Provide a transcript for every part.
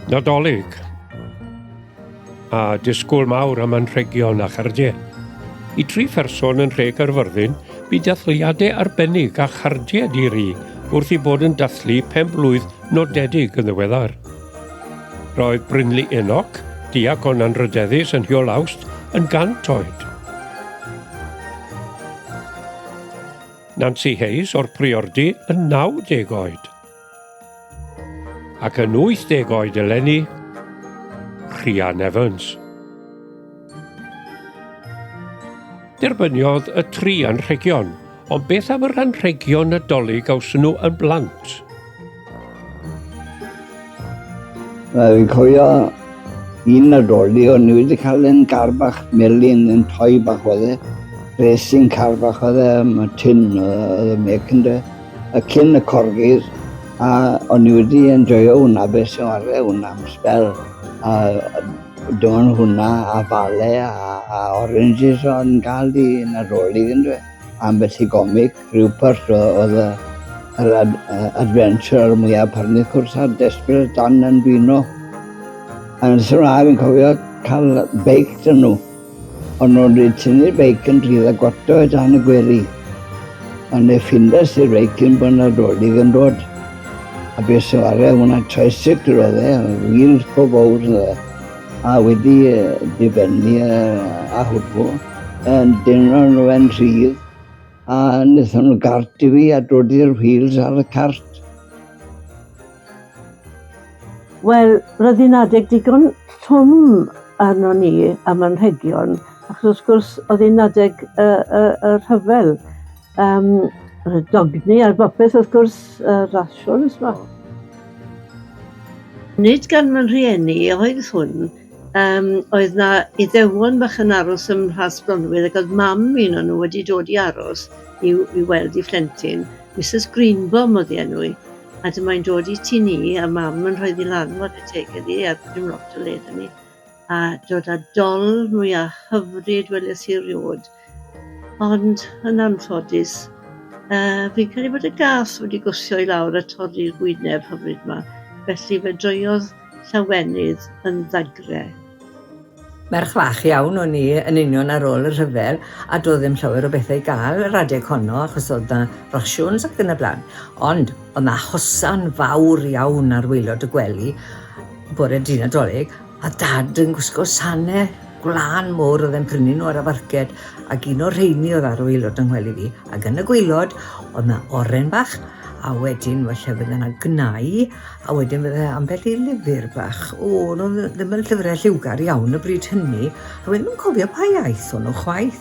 Nadolig a disgwyl mawr am anrhegion a chardiau. I 3 pherson yn rhe Caerfyrddin, bu dathliadau arbennig a chardiau diri wrth i bod yn dathlu penblwydd nodedig yn ddiweddar. Roedd Brynley Enoch, diacon anrydeddus yn Hiol Awst, yn 100 oed. Nancy Hayes o'r Priordy yn 90 oed. Ac yn 80 oed eleni, Rhian Evans. Derbyniodd y 3 anrhegion, ond beth am yr anrhegion nadolig awson nhw yn blant? Fi'n cofio un nadolig, o'n i wedi cael ein garbach melyn yn toi bach oedd e. Racing car bach oedd e, mae tin oedd y mecyn a cyn y corgydd. A o'n i wedi enjoyo hwnna, beth sy'n warau hwnna am sbel. A dwi'n hwnna a fale a oranges o'n gael i nadolig yn dweud. Am beth i gomig, Rupert oedd yr adventure mwyaf parnydd cwrs a Desperate Dan yn Bino. A nes yna fi'n cofio cael beic dyn nhw. Ond nhw'n wedi tynnu'r beic yn rhydd a gwato o dan y gweri. A ne ffindas i'r beic yn bod nadolig yn dod. A beth sy'n warau, hwnna tricycle oedd e, wheels po fawr oedd e. A wedi dibynnu a hwnnw. Dyn nhw yn rhydd. A wnaethon nhw gart i fi a dod i'r wheels ar y cart. Wel, roedd hi'n adeg digon llwm arno ni am anrhegion, achos wrth gwrs oedd hi'n adeg y rhyfel. Y dogni a'r bopeth wrth gwrs rasiwn ysma. Nid gan fy rhieni oedd hwn, oedd na iddewon bach yn aros ym Mhlas Bronwydd ac oedd mam un o'n nhw wedi dod i aros i weld i phlentyn. Mrs Greenbaum oedd enw i. A dyma'n dod i tu ni a mam yn rhoi ddi lan fod y tegedd i a dim lot o led yn ni. A dod â dol mwyaf hyfryd weles i riod. Ond yn anffodus, fi'n credu bod y gas wedi gwsio i lawr a torri'r gwyneb hyfryd yma. Felly fe droiodd llawenydd yn ddagre. Merch fach iawn o'n i yn union ar ôl y rhyfel a doedd ddim llawer o bethau i gael yr adeg honno achos oedd na rosiwns ac yn y blaen. Ond oedd na hosan fawr iawn ar waelod y gwely bore dydd Nadolig a dad yn gwisgo sanau gwlan môr oedd e'n prynu nhw ar y farced ac un o'r rheini oedd ar waelod yng ngwely fi ac yn y gwaelod oedd na oren bach a wedyn falle fydde yna gnau a wedyn fydde ambell i lyfr bach. Nhw ddim yn llyfrau lliwgar iawn y bryd hynny a wedyn nhw'n cofio pa iaith o'n nhw chwaith.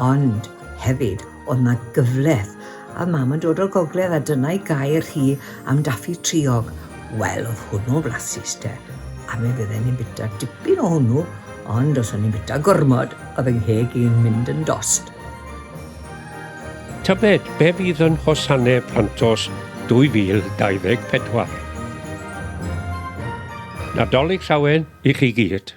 Ond hefyd oedd na gyfleth a mam yn dod o'r gogledd a dyna'i gair hi am daffu triog. Wel, oedd hwnnw blasus te. A mi fydde ni'n bita dipyn o hwnnw, ond os o'n ni'n bita gormod, oedd yng ngheg i'n mynd yn dost. Tybed, be fydd yn hosanau Plantos 2024? Nadolig llawen i chi gyd.